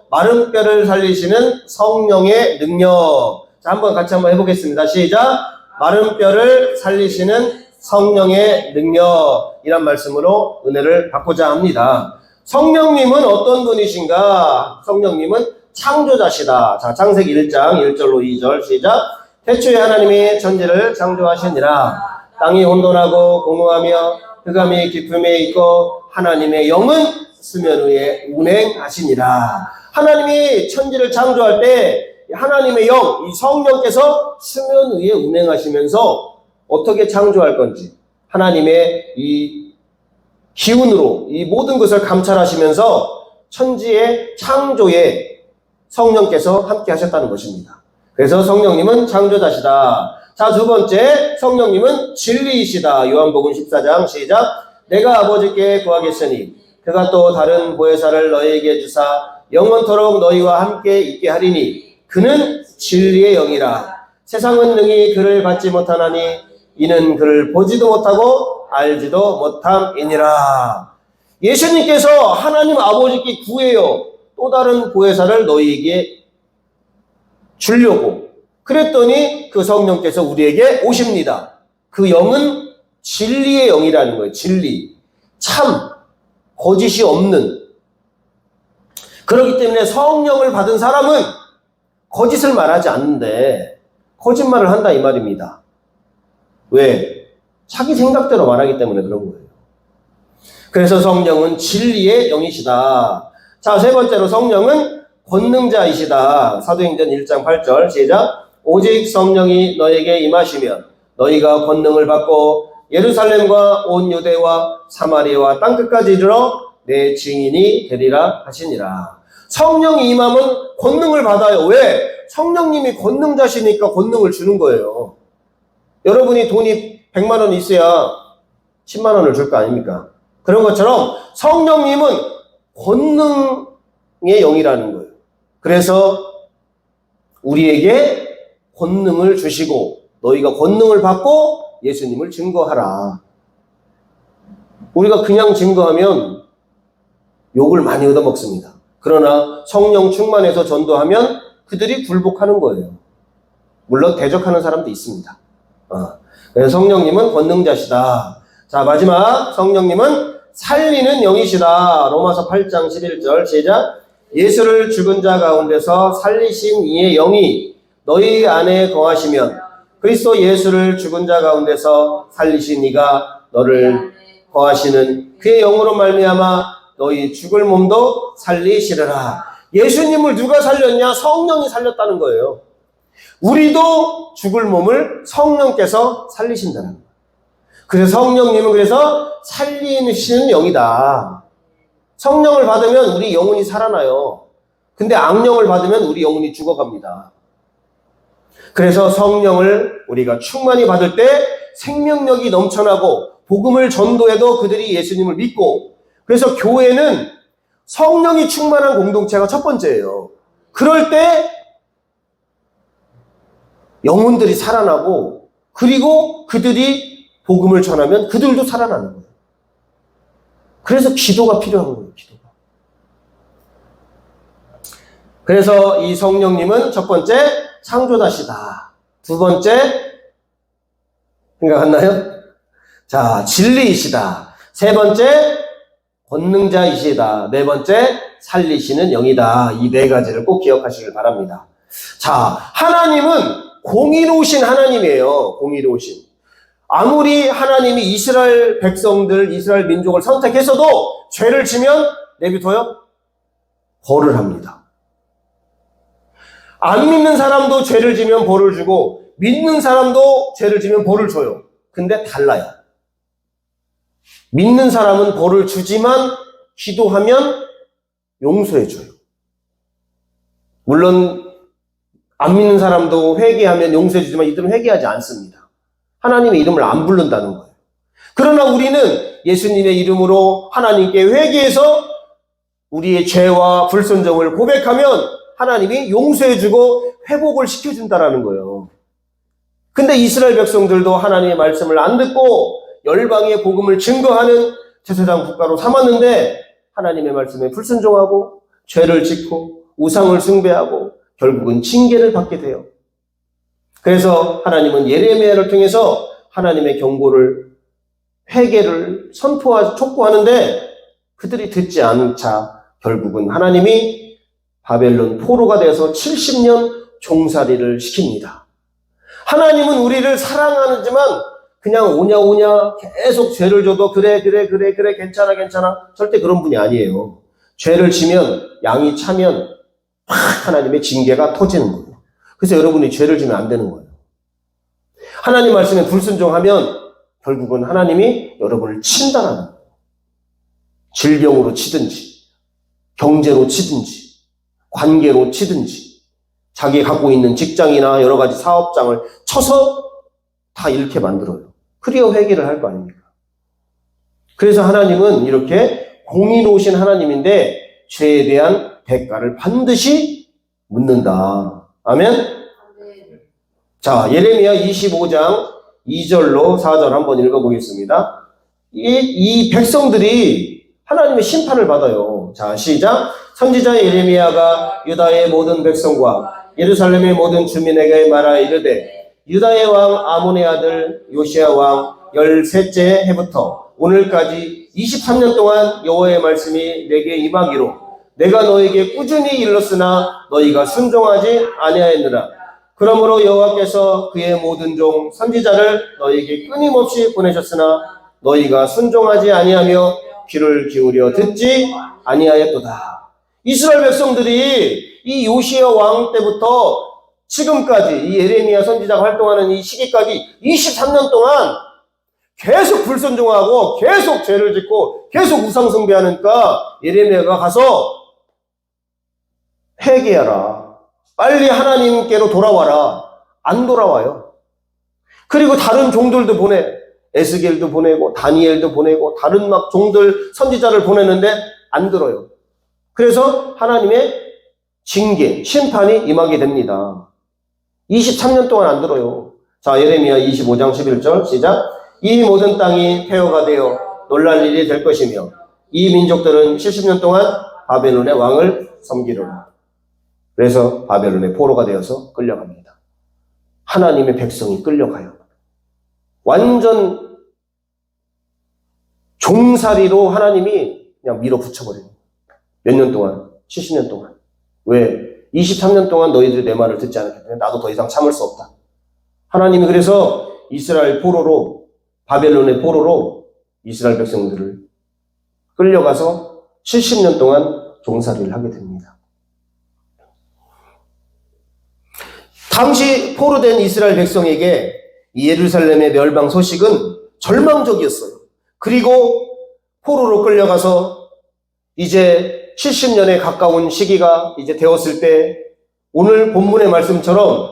마른 뼈를 살리시는 성령의 능력. 자, 같이 한번 해보겠습니다. 시작. 마른 뼈를 살리시는 성령의 능력. 이란 말씀으로 은혜를 받고자 합니다. 성령님은 어떤 분이신가? 성령님은 창조자시다. 자, 창세기 1장 1절로 2절 시작. 태초에 하나님이 천지를 창조하시니라. 땅이 혼돈하고 공허하며 흑암이 깊음에 있고 하나님의 영은 수면 위에 운행하시니라. 하나님이 천지를 창조할 때 하나님의 영, 이 성령께서 수면 위에 운행하시면서 어떻게 창조할 건지 하나님의 이 기운으로 이 모든 것을 감찰하시면서 천지의 창조에 성령께서 함께 하셨다는 것입니다. 그래서 성령님은 창조자시다. 자, 두 번째, 성령님은 진리이시다. 요한복음 14장 시작. 내가 아버지께 구하겠으니 그가 또 다른 보혜사를 너희에게 주사 영원토록 너희와 함께 있게 하리니 그는 진리의 영이라. 세상은 능히 그를 받지 못하나니 이는 그를 보지도 못하고 알지도 못함이니라. 예수님께서 하나님 아버지께 구해요. 또 다른 보혜사를 너희에게 주려고. 그랬더니 그 성령께서 우리에게 오십니다. 그 영은 진리의 영이라는 거예요. 진리. 참, 거짓이 없는. 그렇기 때문에 성령을 받은 사람은 거짓을 말하지 않는데 거짓말을 한다 이 말입니다. 왜? 자기 생각대로 말하기 때문에 그런 거예요. 그래서 성령은 진리의 영이시다. 자, 세 번째로 성령은 권능자이시다. 사도행전 1장 8절 시작. 오직 성령이 너에게 임하시면 너희가 권능을 받고 예루살렘과 온 유대와 사마리아와 땅끝까지 이르러 내 증인이 되리라 하시니라. 성령이 임하면 권능을 받아요. 왜? 성령님이 권능자시니까 권능을 주는 거예요. 여러분이 돈이 100만 원 있어야 10만 원을 줄 거 아닙니까? 그런 것처럼 성령님은 권능의 영이라는 거예요. 그래서 우리에게 권능을 주시고 너희가 권능을 받고 예수님을 증거하라. 우리가 그냥 증거하면 욕을 많이 얻어먹습니다. 그러나 성령 충만해서 전도하면 그들이 굴복하는 거예요. 물론 대적하는 사람도 있습니다. 그래서 성령님은 권능자시다. 자, 마지막 성령님은 살리는 영이시다. 로마서 8장 11절 시작. 예수를 죽은 자 가운데서 살리신 이의 영이 너희 안에 거하시면 그리스도 예수를 죽은 자 가운데서 살리신 이가 너를 거하시는 그의 영으로 말미암아 너희 죽을 몸도 살리시리라. 예수님을 누가 살렸냐? 성령이 살렸다는 거예요. 우리도 죽을 몸을 성령께서 살리신다는 거예요. 그래서 성령님은 그래서 살리시는 영이다. 성령을 받으면 우리 영혼이 살아나요. 근데 악령을 받으면 우리 영혼이 죽어갑니다. 그래서 성령을 우리가 충만히 받을 때 생명력이 넘쳐나고 복음을 전도해도 그들이 예수님을 믿고, 그래서 교회는 성령이 충만한 공동체가 첫 번째예요. 그럴 때 영혼들이 살아나고, 그리고 그들이 복음을 전하면 그들도 살아나는 거예요. 그래서 기도가 필요한 거예요. 기도가. 그래서 이 성령님은 첫 번째 창조자시다. 두 번째 생각하나요? 자, 진리이시다. 세 번째 권능자이시다. 네 번째 살리시는 영이다. 이 네 가지를 꼭 기억하시길 바랍니다. 자, 하나님은 공의로우신 하나님이에요. 공의로우신. 아무리 하나님이 이스라엘 백성들, 이스라엘 민족을 선택했어도 죄를 지면 내비둬요? 벌을 합니다. 안 믿는 사람도 죄를 지면 벌을 주고 믿는 사람도 죄를 지면 벌을 줘요. 근데 달라요. 믿는 사람은 벌을 주지만 기도하면 용서해줘요. 물론 안 믿는 사람도 회개하면 용서해주지만 이들은 회개하지 않습니다. 하나님의 이름을 안 부른다는 거예요. 그러나 우리는 예수님의 이름으로 하나님께 회개해서 우리의 죄와 불순종을 고백하면 하나님이 용서해주고 회복을 시켜준다라는 거예요. 근데 이스라엘 백성들도 하나님의 말씀을 안 듣고 열방의 복음을 증거하는 제사장 국가로 삼았는데 하나님의 말씀에 불순종하고 죄를 짓고 우상을 숭배하고 결국은 징계를 받게 돼요. 그래서 하나님은 예레미야를 통해서 하나님의 경고를, 회개를 촉구하는데 그들이 듣지 않자 결국은 하나님이 바벨론 포로가 되어서 70년 종살이를 시킵니다. 하나님은 우리를 사랑하지만 그냥 오냐 계속 죄를 줘도 그래 괜찮아 절대 그런 분이 아니에요. 죄를 지면, 양이 차면 막 하나님의 징계가 터지는 거예요. 그래서 여러분이 죄를 지면 안 되는 거예요. 하나님 말씀에 불순종하면 결국은 하나님이 여러분을 친다라는 거예요. 질병으로 치든지, 경제로 치든지, 관계로 치든지, 자기 갖고 있는 직장이나 여러 가지 사업장을 쳐서 다 잃게 만들어요. 그리어 회개를 할 거 아닙니까? 그래서 하나님은 이렇게 공의로우신 하나님인데 죄에 대한 대가를 반드시 묻는다. 아멘? 자, 예레미야 25장 2절로 4절 한번 읽어보겠습니다. 이 백성들이 하나님의 심판을 받아요. 자, 시작. 선지자 예레미야가 유다의 모든 백성과 예루살렘의 모든 주민에게 말하 이르되 유다의 왕 아몬의 아들 요시야 왕 13째 해부터 오늘까지 23년 동안 여호와의 말씀이 내게 임하기로 내가 너에게 꾸준히 일렀으나 너희가 순종하지 아니하였느라. 그러므로 여호와께서 그의 모든 종 선지자를 너희에게 끊임없이 보내셨으나 너희가 순종하지 아니하며 귀를 기울여 듣지 아니하였도다. 이스라엘 백성들이 이 요시야 왕 때부터 지금까지 이 예레미야 선지자가 활동하는 이 시기까지 23년 동안 계속 불순종하고 계속 죄를 짓고 계속 우상 숭배하니까 예레미야가 가서 회개하라. 빨리 하나님께로 돌아와라. 안 돌아와요. 그리고 다른 종들도 보내. 에스겔도 보내고 다니엘도 보내고 다른 막 종들 선지자를 보내는데 안 들어요. 그래서 하나님의 징계, 심판이 임하게 됩니다. 23년 동안 안 들어요. 자, 예레미야 25장 11절 시작. 이 모든 땅이 폐허가 되어 놀랄 일이 될 것이며 이 민족들은 70년 동안 바벨론의 왕을 섬기려나. 그래서 바벨론의 포로가 되어서 끌려갑니다. 하나님의 백성이 끌려가요. 완전 종살이로 하나님이 그냥 밀어붙여버려요. 몇 년 동안? 70년 동안. 왜? 23년 동안 너희들이 내 말을 듣지 않았기 때문에 나도 더 이상 참을 수 없다. 하나님이 그래서 이스라엘 포로로, 바벨론의 포로로 이스라엘 백성들을 끌려가서 70년 동안 종살이를 하게 됩니다. 당시 포로된 이스라엘 백성에게 이 예루살렘의 멸망 소식은 절망적이었어요. 그리고 포로로 끌려가서 이제 70년에 가까운 시기가 이제 되었을 때 오늘 본문의 말씀처럼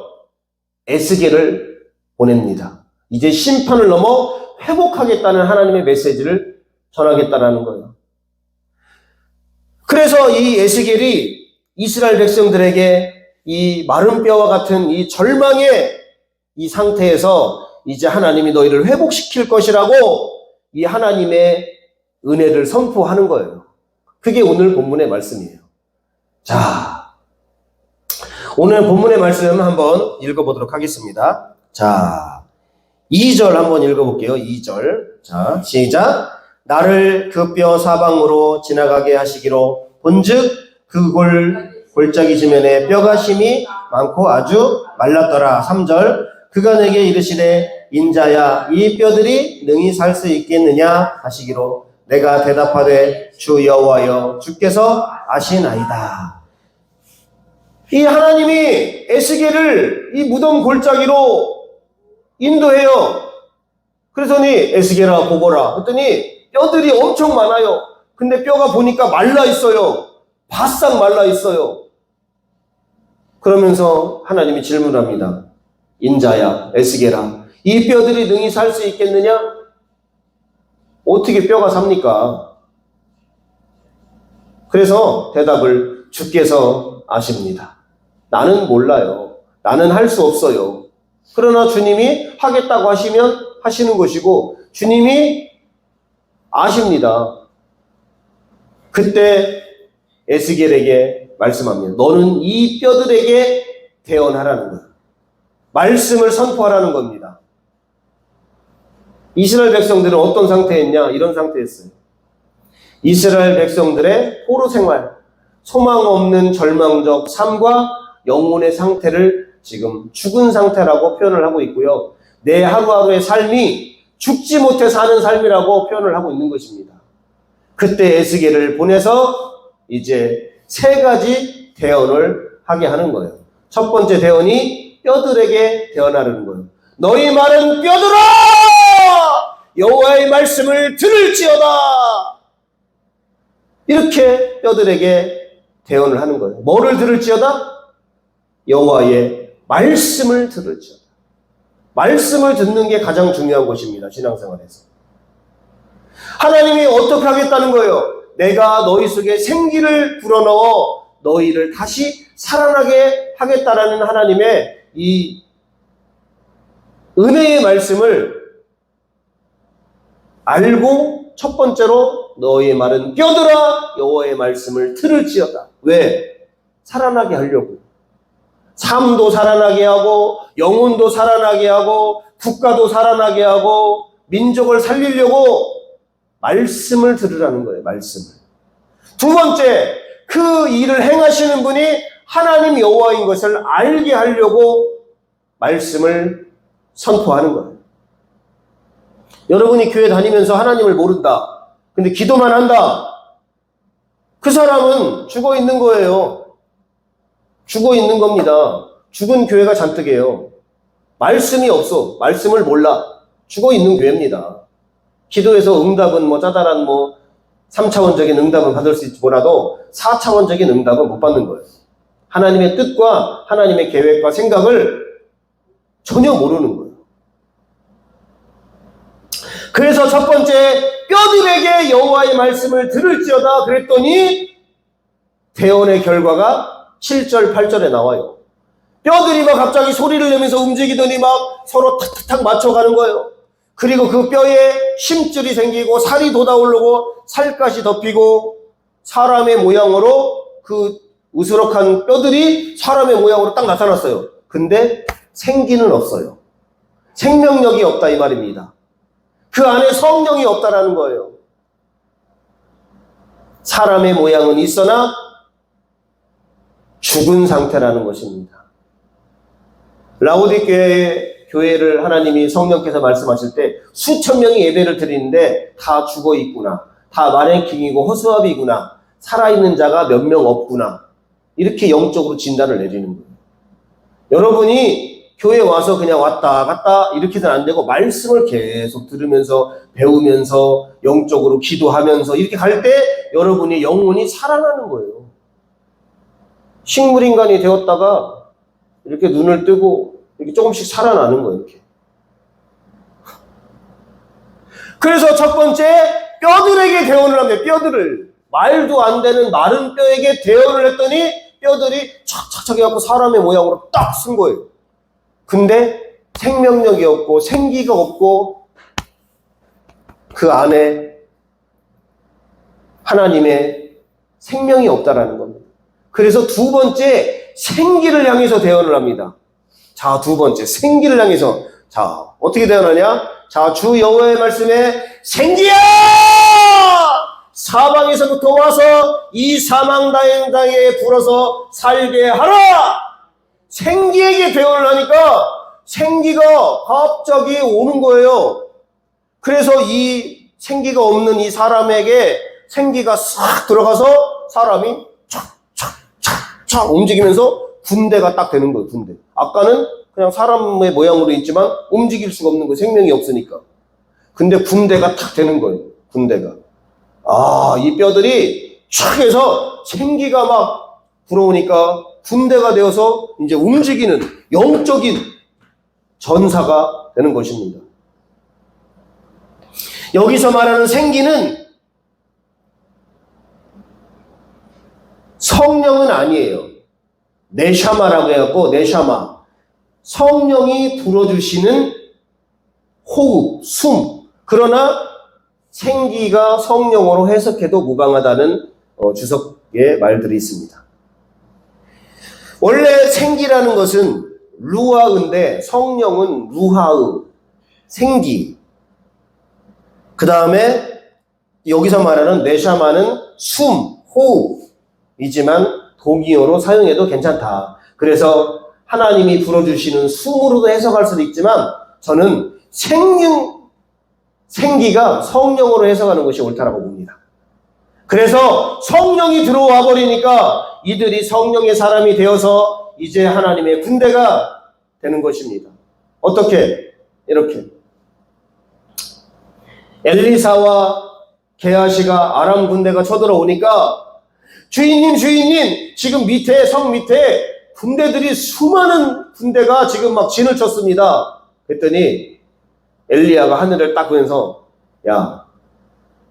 에스겔을 보냅니다. 이제 심판을 넘어 회복하겠다는 하나님의 메시지를 전하겠다라는 거예요. 그래서 이 에스겔이 이스라엘 백성들에게 이 마른 뼈와 같은 이 절망의 이 상태에서 이제 하나님이 너희를 회복시킬 것이라고 이 하나님의 은혜를 선포하는 거예요. 그게 오늘 본문의 말씀이에요. 자, 오늘 본문의 말씀 한번 읽어보도록 하겠습니다. 자, 2절 한번 읽어볼게요. 2절. 자, 시작. 나를 그 뼈 사방으로 지나가게 하시기로 본즉 그 골짜기 지면에 뼈가 심이 많고 아주 말랐더라. 3절. 그가 내게 이르시되 인자야 이 뼈들이 능히 살 수 있겠느냐 하시기로 내가 대답하되 주 여호와여 주께서 아시나이다. 이 하나님이 에스겔을 이 무덤 골짜기로 인도해요. 그러더니 에스겔아 보거라. 그랬더니 뼈들이 엄청 많아요. 근데 뼈가 보니까 말라 있어요. 바싹 말라 있어요. 그러면서 하나님이 질문합니다. 인자야, 에스겔아, 이 뼈들이 능히 살 수 있겠느냐? 어떻게 뼈가 삽니까? 그래서 대답을 주께서 아십니다. 나는 몰라요. 나는 할 수 없어요. 그러나 주님이 하겠다고 하시면 하시는 것이고 주님이 아십니다. 그때 에스겔에게 말씀합니다. 너는 이 뼈들에게 대언하라는 거예요. 말씀을 선포하라는 겁니다. 이스라엘 백성들은 어떤 상태였냐? 이런 상태였어요. 이스라엘 백성들의 포로 생활, 소망 없는 절망적 삶과 영혼의 상태를 지금 죽은 상태라고 표현을 하고 있고요. 내 하루하루의 삶이 죽지 못해 사는 삶이라고 표현을 하고 있는 것입니다. 그때 에스겔을 보내서 이제 세 가지 대언을 하게 하는 거예요. 첫 번째 대언이 뼈들에게 대언하는 거예요. 너희 마른 뼈들아! 여호와의 말씀을 들을지어다! 이렇게 뼈들에게 대언을 하는 거예요. 뭐를 들을지어다? 여호와의 말씀을 들을지어다. 말씀을 듣는 게 가장 중요한 것입니다. 신앙생활에서. 하나님이 어떻게 하겠다는 거예요? 내가 너희 속에 생기를 불어넣어 너희를 다시 살아나게 하겠다라는 하나님의 이 은혜의 말씀을 알고 첫 번째로 너희의 말은 뼈들아 여호와의 말씀을 들을지어다. 왜? 살아나게 하려고. 삶도 살아나게 하고 영혼도 살아나게 하고 국가도 살아나게 하고 민족을 살리려고 말씀을 들으라는 거예요. 말씀을. 두 번째, 그 일을 행하시는 분이 하나님 여호와인 것을 알게 하려고 말씀을 선포하는 거예요. 여러분이 교회 다니면서 하나님을 모른다. 근데 기도만 한다. 그 사람은 죽어 있는 거예요. 죽어 있는 겁니다. 죽은 교회가 잔뜩해요. 말씀이 없어. 말씀을 몰라. 죽어 있는 교회입니다. 기도에서 응답은 뭐 짜잘한 뭐 3차원적인 응답은 받을 수 있지 몰라도 4차원적인 응답은 못 받는 거예요. 하나님의 뜻과 하나님의 계획과 생각을 전혀 모르는 거예요. 그래서 첫 번째 뼈들에게 여호와의 말씀을 들을지어다 그랬더니 대언의 결과가 7절 8절에 나와요. 뼈들이 막 갑자기 소리를 내면서 움직이더니 막 서로 탁탁탁 맞춰가는 거예요. 그리고 그 뼈에 힘줄이 생기고 살이 돋아오르고 살갗이 덮이고 사람의 모양으로 그 으스럭한 뼈들이 사람의 모양으로 딱 나타났어요. 근데 생기는 없어요. 생명력이 없다 이 말입니다. 그 안에 성령이 없다라는 거예요. 사람의 모양은 있으나 죽은 상태라는 것입니다. 라오디게의 교회를 하나님이 성령께서 말씀하실 때 수천 명이 예배를 드리는데 다 죽어 있구나. 다 마네킹이고 허수아비구나. 살아있는 자가 몇 명 없구나. 이렇게 영적으로 진단을 내리는 거예요. 여러분이 교회 와서 그냥 왔다 갔다 이렇게는 안 되고 말씀을 계속 들으면서 배우면서 영적으로 기도하면서 이렇게 갈 때 여러분의 영혼이 살아나는 거예요. 식물인간이 되었다가 이렇게 눈을 뜨고 이렇게 조금씩 살아나는 거예요. 이렇게. 그래서 첫 번째 뼈들에게 대언을 합니다. 뼈들을. 말도 안 되는 마른 뼈에게 대언을 했더니 뼈들이 착착착 해갖고 사람의 모양으로 딱 쓴 거예요. 근데 생명력이 없고 생기가 없고 그 안에 하나님의 생명이 없다라는 겁니다. 그래서 두 번째 생기를 향해서 대언을 합니다. 자, 두 번째 생기를 향해서. 자, 어떻게 대언하냐? 자, 주 여호와의 말씀에 생기야! 사방에서부터 와서 이 사망당장에 불어서 살게 하라! 생기에게 대언을 하니까 생기가 갑자기 오는 거예요. 그래서 이 생기가 없는 이 사람에게 생기가 싹 들어가서 사람이 착착착착 움직이면서 군대가 딱 되는 거예요. 군대. 아까는 그냥 사람의 모양으로 있지만 움직일 수가 없는 거예요. 생명이 없으니까. 근데 군대가 딱 되는 거예요. 군대가. 아, 이 뼈들이 촥 해서 생기가 막 불어오니까 군대가 되어서 이제 움직이는 영적인 전사가 되는 것입니다. 여기서 말하는 생기는 성령은 아니에요. 네샤마라고 해갖고 네샤마. 성령이 불어주시는 호흡, 숨. 그러나 생기가 성령으로 해석해도 무방하다는 주석의 말들이 있습니다. 원래 생기라는 것은 루아인데 성령은 루하의, 생기. 그 다음에 여기서 말하는 네샤마는 숨, 호흡이지만 동의어로 사용해도 괜찮다. 그래서 하나님이 불어주시는 숨으로도 해석할 수도 있지만 저는 생기가 성령으로 해석하는 것이 옳다라고 봅니다. 그래서 성령이 들어와 버리니까 이들이 성령의 사람이 되어서 이제 하나님의 군대가 되는 것입니다. 어떻게? 이렇게. 엘리사와 게하시가 아람 군대가 쳐들어오니까 주인님, 지금 성 밑에 군대들이 수많은 군대가 지금 막 진을 쳤습니다. 그랬더니 엘리야가 하늘을 딱 보면서 야,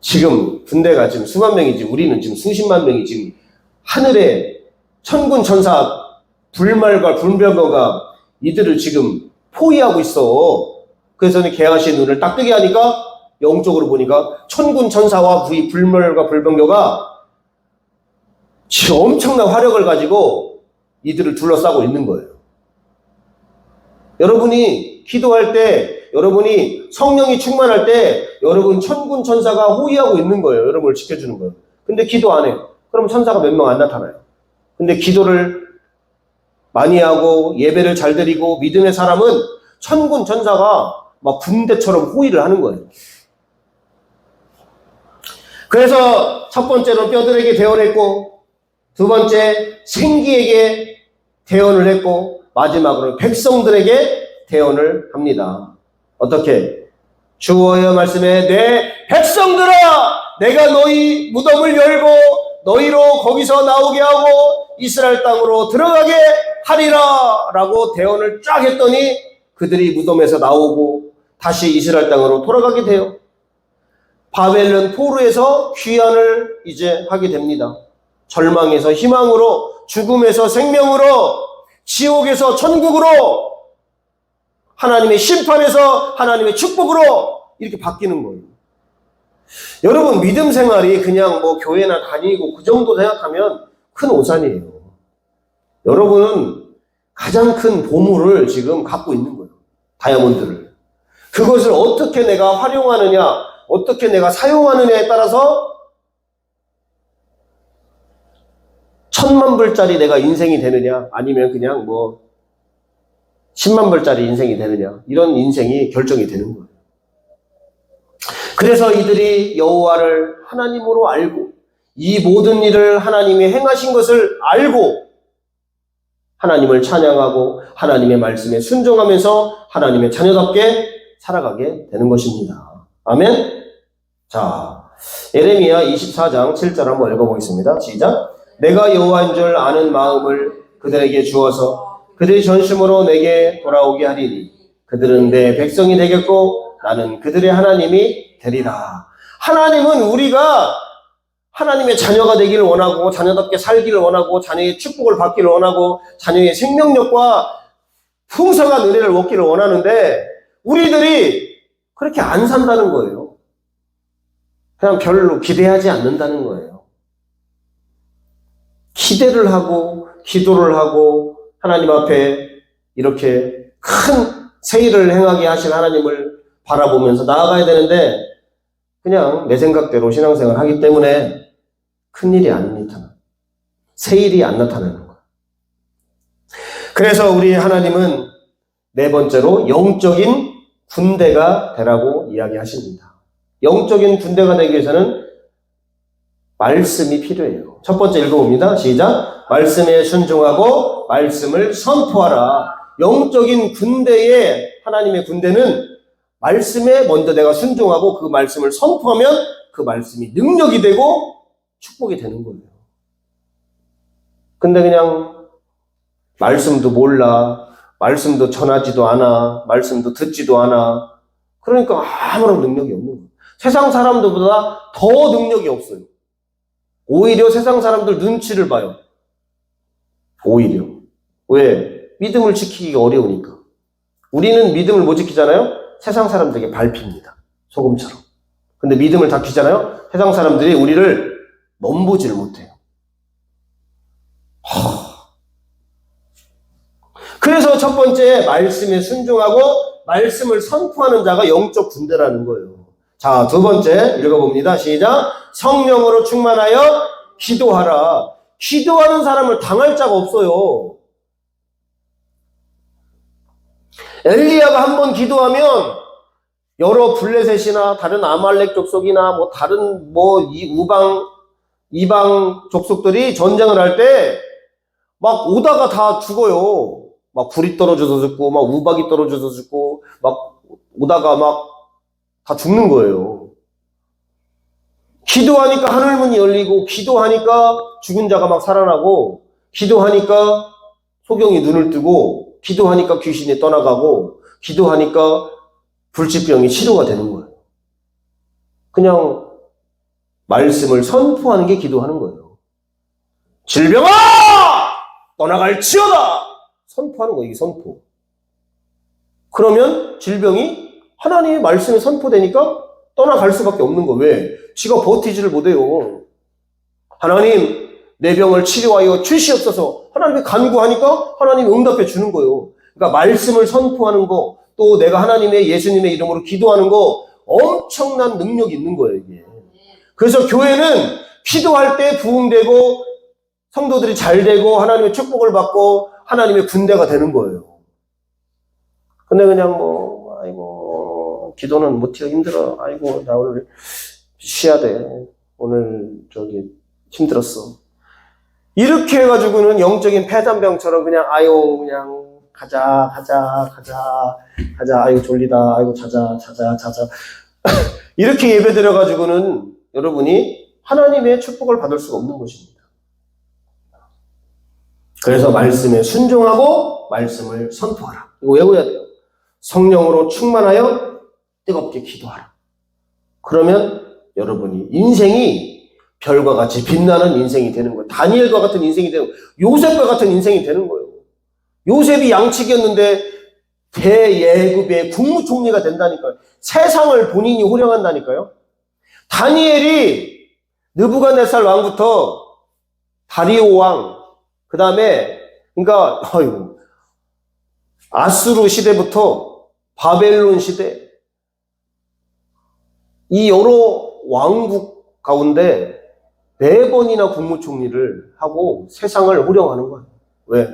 지금 군대가 지금 수만 명이지 우리는 지금 수십만 명이 지금 하늘에 천군 천사 불말과 불병거가 이들을 지금 포위하고 있어. 그래서 게하시의 눈을 딱 뜨게 하니까 영적으로 보니까 천군 천사와 불멸과 불병거가 엄청난 화력을 가지고 이들을 둘러싸고 있는 거예요. 여러분이 기도할 때, 여러분이 성령이 충만할 때 여러분 천군 천사가 호위하고 있는 거예요. 여러분을 지켜주는 거예요. 근데 기도 안 해요. 그럼 천사가 몇 명 안 나타나요. 근데 기도를 많이 하고 예배를 잘 드리고 믿음의 사람은 천군 천사가 막 군대처럼 호위를 하는 거예요. 그래서 첫 번째로 뼈들에게 대언했고, 두 번째 생기에게 대언을 했고, 마지막으로 백성들에게 대언을 합니다. 어떻게? 주어의 말씀에 내 백성들아, 내가 너희 무덤을 열고 너희로 거기서 나오게 하고 이스라엘 땅으로 들어가게 하리라 라고 대언을 쫙 했더니 그들이 무덤에서 나오고 다시 이스라엘 땅으로 돌아가게 돼요. 바벨론 포로에서 귀환을 이제 하게 됩니다. 절망에서 희망으로, 죽음에서 생명으로, 지옥에서 천국으로, 하나님의 심판에서 하나님의 축복으로 이렇게 바뀌는 거예요. 여러분, 믿음 생활이 그냥 뭐 교회나 다니고 그 정도 생각하면 큰 오산이에요. 여러분은 가장 큰 보물을 지금 갖고 있는 거예요. 다이아몬드를. 그것을 어떻게 내가 활용하느냐, 어떻게 내가 사용하느냐에 따라서 1000만 불짜리 내가 인생이 되느냐, 아니면 그냥 뭐 10만 불짜리 인생이 되느냐, 이런 인생이 결정이 되는 거예요. 그래서 이들이 여호와를 하나님으로 알고 이 모든 일을 하나님이 행하신 것을 알고 하나님을 찬양하고 하나님의 말씀에 순종하면서 하나님의 자녀답게 살아가게 되는 것입니다. 아멘. 자, 예레미야 24장 7절 한번 읽어보겠습니다. 시작. 내가 여호와인 줄 아는 마음을 그들에게 주어서 그들의 전심으로 내게 돌아오게 하리니 그들은 내 백성이 되겠고 나는 그들의 하나님이 되리라. 하나님은 우리가 하나님의 자녀가 되기를 원하고 자녀답게 살기를 원하고 자녀의 축복을 받기를 원하고 자녀의 생명력과 풍성한 은혜를 얻기를 원하는데 우리들이 그렇게 안 산다는 거예요. 그냥 별로 기대하지 않는다는 거예요. 기대를 하고 기도를 하고 하나님 앞에 이렇게 큰 세일을 행하게 하신 하나님을 바라보면서 나아가야 되는데 그냥 내 생각대로 신앙생활을 하기 때문에 큰일이 안 나타나. 세일이 안 나타나는 거예요. 그래서 우리 하나님은 네 번째로 영적인 군대가 되라고 이야기하십니다. 영적인 군대가 되기 위해서는 말씀이 필요해요. 첫 번째 읽어봅니다. 시작. 말씀에 순종하고 말씀을 선포하라. 영적인 군대의 하나님의 군대는 말씀에 먼저 내가 순종하고 그 말씀을 선포하면 그 말씀이 능력이 되고 축복이 되는 거예요. 근데 그냥 말씀도 몰라, 말씀도 전하지도 않아, 말씀도 듣지도 않아. 그러니까 아무런 능력이 없는 거예요. 세상 사람들보다 더 능력이 없어요. 오히려 세상 사람들 눈치를 봐요. 오히려. 왜? 믿음을 지키기가 어려우니까. 우리는 믿음을 못 지키잖아요? 세상 사람들에게 밟힙니다. 소금처럼. 근데 믿음을 다 지키잖아요? 세상 사람들이 우리를 넘보지를 못해요. 그래서 첫 번째 말씀에 순종하고 말씀을 선포하는 자가 영적 군대라는 거예요. 자, 두 번째 읽어봅니다. 시작. 성령으로 충만하여 기도하라. 기도하는 사람을 당할 자가 없어요. 엘리야가 한번 기도하면 여러 블레셋이나 다른 아말렉 족속이나 뭐 다른 이방 족속들이 전쟁을 할 때 막 오다가 다 죽어요. 막 불이 떨어져서 죽고 막 우박이 떨어져서 죽고 막 오다가 막 다 죽는 거예요. 기도하니까 하늘문이 열리고 기도하니까 죽은 자가 막 살아나고 기도하니까 소경이 눈을 뜨고 기도하니까 귀신이 떠나가고 기도하니까 불치병이 치료가 되는 거예요. 그냥 말씀을 선포하는 게 기도하는 거예요. 질병아! 떠나갈지어다! 선포하는 거예요, 이게 선포. 그러면 질병이 하나님의 말씀에 선포되니까 떠나갈 수밖에 없는 거예요. 왜? 지가 버티지를 못해요. 하나님, 내 병을 치료하여 주시옵소서. 하나님께 간구하니까 하나님이 응답해 주는 거예요. 그러니까 말씀을 선포하는 거, 또 내가 하나님의 예수님의 이름으로 기도하는 거 엄청난 능력이 있는 거예요, 이게. 그래서 교회는 기도할 때 부흥되고 성도들이 잘 되고 하나님의 축복을 받고 하나님의 군대가 되는 거예요. 근데 그냥 아이고, 기도는 못해요. 힘들어. 아이고, 나 오늘 쉬어야 돼. 오늘 힘들었어. 이렇게 해가지고는 영적인 폐단병처럼 그냥 그냥 가자. 아이고, 졸리다. 아이고, 자자. 이렇게 예배 드려가지고는 여러분이 하나님의 축복을 받을 수가 없는 것입니다. 그래서 말씀에 순종하고 말씀을 선포하라. 이거 외워야 돼요. 성령으로 충만하여 뜨겁게 기도하라. 그러면 여러분이 인생이 별과 같이 빛나는 인생이 되는 거예요. 다니엘과 같은 인생이 되는 거예요. 요셉과 같은 인생이 되는 거예요. 요셉이 양치기였는데 대예굽의 국무총리가 된다니까요. 세상을 본인이 호령한다니까요. 다니엘이 느부갓네살 왕부터 다리오 왕, 그 다음에 그러니까 아수르 시대부터 바벨론 시대, 이 여러 왕국 가운데 4번이나 국무총리를 하고 세상을 호령하는 거예요. 왜?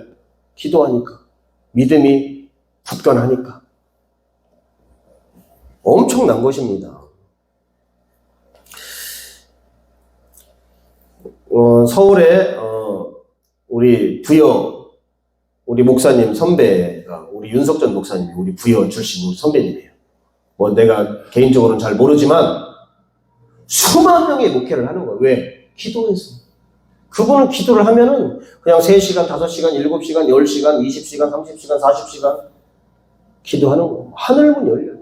기도하니까. 믿음이 굳건하니까. 엄청난 것입니다. 서울에 우리 부여, 우리 목사님 선배가 우리 윤석전 목사님이 우리 부여 출신 우리 선배님이에요. 내가 개인적으로는 잘 모르지만 수만 명의 목회를 하는 거예요. 왜? 기도해서. 그분은 기도를 하면은 그냥 3시간, 5시간, 7시간, 10시간, 20시간, 30시간, 40시간 기도하는 거예요. 하늘문 열려요.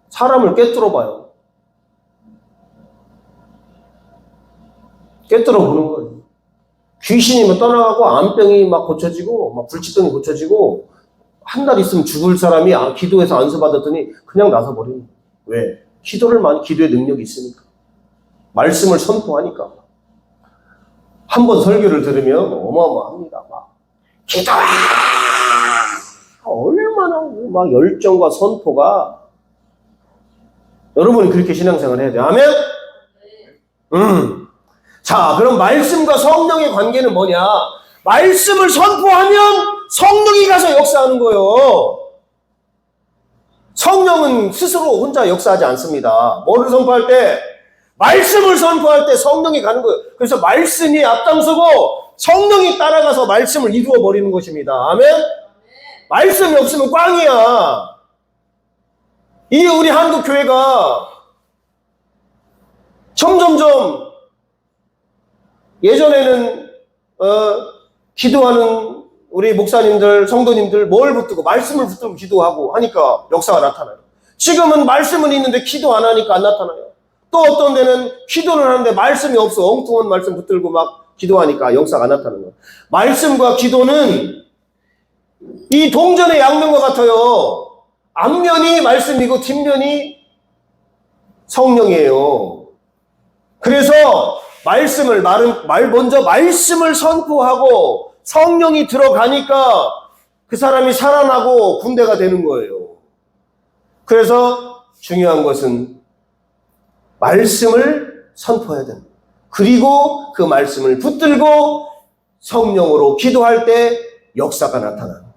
사람을 꿰뚫어 봐요. 꿰뚫어 보는 거예요. 귀신이 떠나가고 암병이 막 고쳐지고 막 불치병이 고쳐지고 한 달 있으면 죽을 사람이 기도해서 안수 받았더니 그냥 나서 버리는 거예요. 왜? 기도를 많이 기도의 능력이 있으니까. 말씀을 선포하니까. 한 번 설교를 들으면 어마어마합니다. 기도해! 얼마나 열정과 선포가. 여러분이 그렇게 신앙생활을 해야 돼요. 아멘? 자, 그럼 말씀과 성령의 관계는 뭐냐? 말씀을 선포하면 성령이 가서 역사하는 거예요. 성령은 스스로 혼자 역사하지 않습니다. 뭐를 선포할 때? 말씀을 선포할 때 성령이 가는 거예요. 그래서 말씀이 앞장서고 성령이 따라가서 말씀을 이루어 버리는 것입니다. 아멘? 말씀이 없으면 꽝이야. 이게 우리 한국 교회가 점점점 예전에는 기도하는 우리 목사님들, 성도님들 뭘 붙들고 말씀을 붙들고 기도하고 하니까 역사가 나타나요. 지금은 말씀은 있는데 기도 안 하니까 안 나타나요. 또 어떤 데는 기도를 하는데 말씀이 없어. 엉뚱한 말씀 붙들고 막 기도하니까 역사가 나타나는 거예요. 말씀과 기도는 이 동전의 양면과 같아요. 앞면이 말씀이고 뒷면이 성령이에요. 그래서 먼저 말씀을 선포하고 성령이 들어가니까 그 사람이 살아나고 군대가 되는 거예요. 그래서 중요한 것은 말씀을 선포해야 됩니다. 그리고 그 말씀을 붙들고 성령으로 기도할 때 역사가 나타납니다.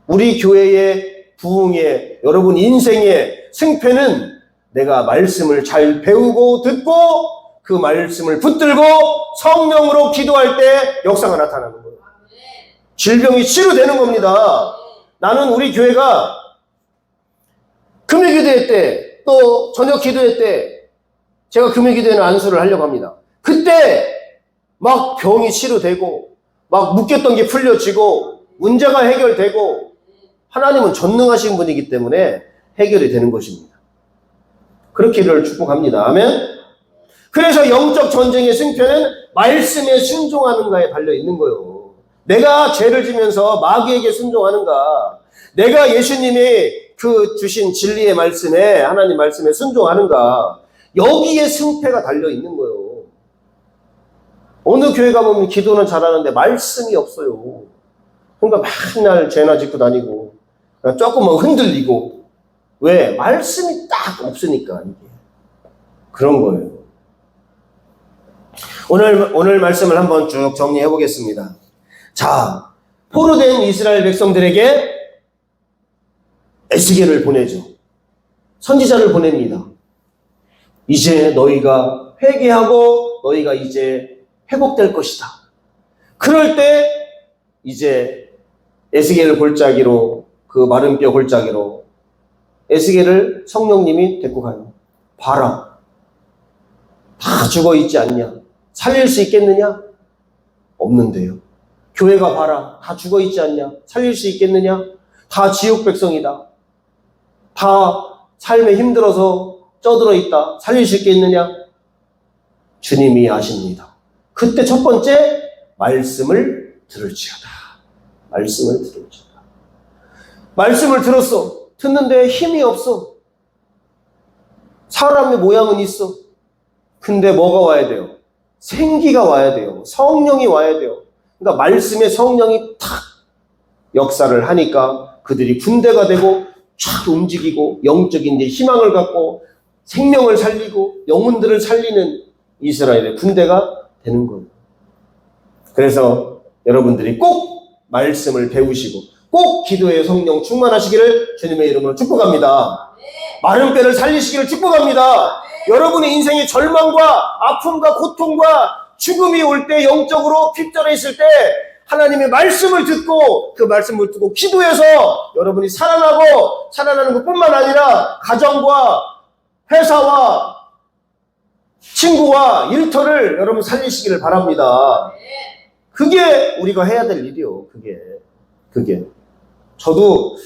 우리 교회의 부흥의, 여러분 인생의 승패는 내가 말씀을 잘 배우고 듣고 그 말씀을 붙들고 성령으로 기도할 때 역사가 나타나는 거예요. 질병이 치료되는 겁니다. 나는 우리 교회가 금요 기도회 때, 또 저녁 기도회 때, 제가 금요 기도회는 안수를 하려고 합니다. 그때 막 병이 치료되고 막 묶였던 게 풀려지고 문제가 해결되고, 하나님은 전능하신 분이기 때문에 해결이 되는 것입니다. 그렇기를 축복합니다. 아멘. 그래서 영적 전쟁의 승패는 말씀에 순종하는가에 달려 있는 거예요. 내가 죄를 지면서 마귀에게 순종하는가, 내가 예수님의 그 주신 진리의 말씀에, 하나님 말씀에 순종하는가, 여기에 승패가 달려 있는 거예요. 어느 교회 가보면 기도는 잘하는데 말씀이 없어요. 그러니까 맨날 죄나 짓고 다니고 조금만 흔들리고. 왜? 말씀이 딱 없으니까. 이게 그런 거예요. 오늘 말씀을 한번 쭉 정리해 보겠습니다. 자, 포로된 이스라엘 백성들에게 에스겔을 보내죠. 선지자를 보냅니다. 이제 너희가 회개하고 너희가 이제 회복될 것이다. 그럴 때 이제 에스겔을 골짜기로, 그 마른 뼈 골짜기로 에스겔을 성령님이 데리고 가요. 봐라, 다 죽어 있지 않냐? 살릴 수 있겠느냐? 없는데요. 교회가 봐라, 다 죽어 있지 않냐? 살릴 수 있겠느냐? 다 지옥 백성이다. 다 삶에 힘들어서 쪄들어 있다. 살릴 수 있겠느냐? 주님이 아십니다. 그때 첫 번째, 말씀을 들을지어다. 말씀을 들을지어다. 말씀을 들었어. 듣는데 힘이 없어. 사람의 모양은 있어. 근데 뭐가 와야 돼요? 생기가 와야 돼요. 성령이 와야 돼요. 그러니까 말씀에 성령이 탁 역사를 하니까 그들이 군대가 되고 쫙 움직이고 영적인 이제 희망을 갖고 생명을 살리고 영혼들을 살리는 이스라엘의 군대가 되는 거예요. 그래서 여러분들이 꼭 말씀을 배우시고 꼭 기도의 성령 충만하시기를 주님의 이름으로 축복합니다. 마른 뼈를 살리시기를 축복합니다. 여러분의 인생의 절망과 아픔과 고통과 죽음이 올 때, 영적으로 핍절해 있을 때 하나님의 말씀을 듣고 그 말씀을 듣고 기도해서 여러분이 살아나고, 살아나는 것뿐만 아니라 가정과 회사와 친구와 일터를 여러분 살리시기를 바랍니다. 그게 우리가 해야 될 일이요. 그게. 저도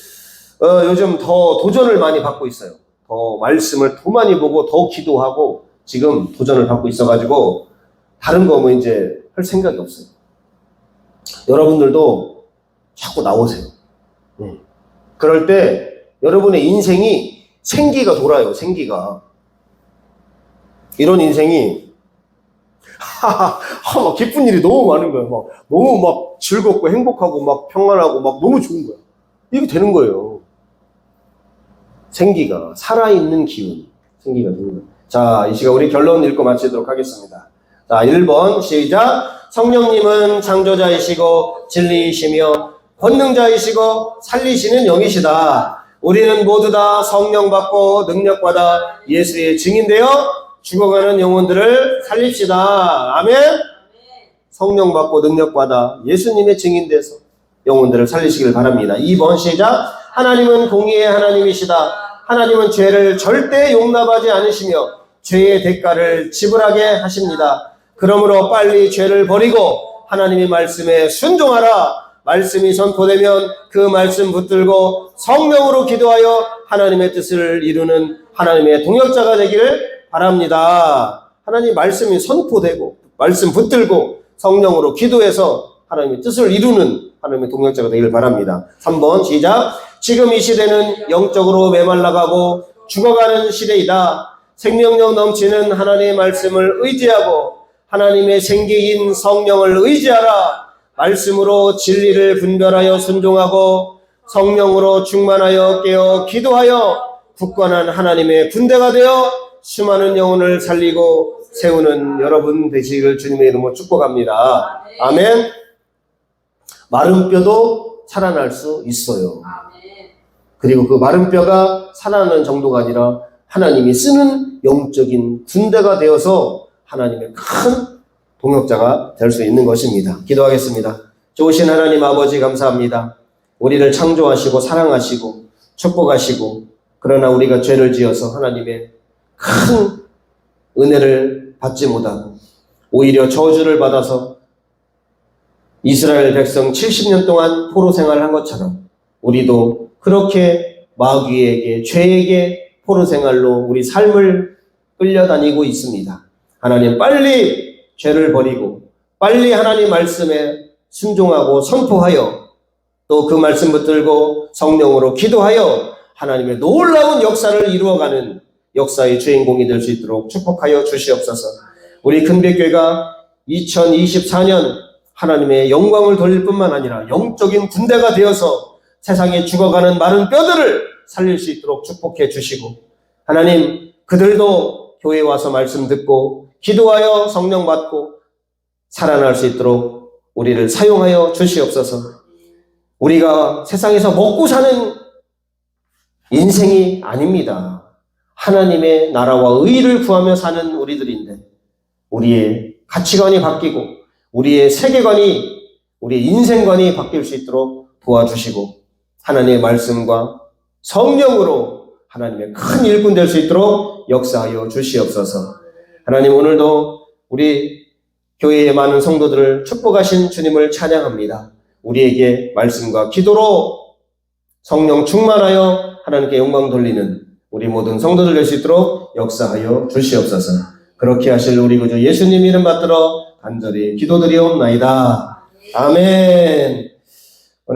요즘 더 도전을 많이 받고 있어요. 더 말씀을 더 많이 보고 더 기도하고 지금 도전을 받고 있어가지고 다른 거 뭐 이제 할 생각이 없어요. 여러분들도 자꾸 나오세요. 그럴 때 여러분의 인생이 생기가 돌아요. 생기가. 이런 인생이 막 기쁜 일이 너무 많은 거예요. 막 너무 막 즐겁고 행복하고 막 평안하고 막 너무 좋은 거예요. 이게 되는 거예요. 생기가, 살아있는 기운, 생기가 되는 거예요. 자, 이 시간 우리 결론 읽고 마치도록 하겠습니다. 자, 1번 시작. 성령님은 창조자이시고 진리이시며 권능자이시고 살리시는 영이시다. 우리는 모두 다 성령 받고 능력 받아 예수의 증인되어 죽어가는 영혼들을 살립시다. 아멘. 성령 받고 능력 받아 예수님의 증인돼서 영혼들을 살리시길 바랍니다. 2번 시작. 하나님은 공의의 하나님이시다. 하나님은 죄를 절대 용납하지 않으시며 죄의 대가를 지불하게 하십니다. 그러므로 빨리 죄를 버리고 하나님의 말씀에 순종하라. 말씀이 선포되면 그 말씀 붙들고 성령으로 기도하여 하나님의 뜻을 이루는 하나님의 동역자가 되기를 바랍니다. 하나님 말씀이 선포되고 말씀 붙들고 성령으로 기도해서 하나님의 뜻을 이루는 하나님의 동역자가 되기를 바랍니다. 3번 시작. 지금 이 시대는 영적으로 메말라가고 죽어가는 시대이다. 생명력 넘치는 하나님의 말씀을 의지하고 하나님의 생기인 성령을 의지하라. 말씀으로 진리를 분별하여 순종하고 성령으로 충만하여 깨어 기도하여 굳건한 하나님의 군대가 되어 수많은 영혼을 살리고 세우는 여러분 되시기를 주님의 이름으로 축복합니다. 아멘. 마른 뼈도 살아날 수 있어요. 그리고 그 마른 뼈가 살아나는 정도가 아니라 하나님이 쓰는 영적인 군대가 되어서 하나님의 큰 동역자가 될 수 있는 것입니다. 기도하겠습니다. 좋으신 하나님 아버지 감사합니다. 우리를 창조하시고 사랑하시고 축복하시고 그러나 우리가 죄를 지어서 하나님의 큰 은혜를 받지 못하고 오히려 저주를 받아서 이스라엘 백성 70년 동안 포로 생활을 한 것처럼 우리도 그렇게 마귀에게 죄에게 포로 생활로 우리 삶을 끌려다니고 있습니다. 하나님 빨리 죄를 버리고 빨리 하나님 말씀에 순종하고 선포하여 또 그 말씀 붙들고 성령으로 기도하여 하나님의 놀라운 역사를 이루어가는 역사의 주인공이 될 수 있도록 축복하여 주시옵소서. 우리 큰빛교회가 2024년 하나님의 영광을 돌릴 뿐만 아니라 영적인 군대가 되어서 세상에 죽어가는 마른 뼈들을 살릴 수 있도록 축복해 주시고 하나님 그들도 교회에 와서 말씀 듣고 기도하여 성령 받고 살아날 수 있도록 우리를 사용하여 주시옵소서. 우리가 세상에서 먹고 사는 인생이 아닙니다. 하나님의 나라와 의를 구하며 사는 우리들인데 우리의 가치관이 바뀌고 우리의 세계관이 우리의 인생관이 바뀔 수 있도록 도와주시고 하나님의 말씀과 성령으로 하나님의 큰 일꾼 될 수 있도록 역사하여 주시옵소서. 하나님 오늘도 우리 교회의 많은 성도들을 축복하신 주님을 찬양합니다. 우리에게 말씀과 기도로 성령 충만하여 하나님께 영광 돌리는 우리 모든 성도들 될 수 있도록 역사하여 주시옵소서. 그렇게 하실 우리 구주 예수님 이름 받들어 간절히 기도드리옵나이다. 아멘.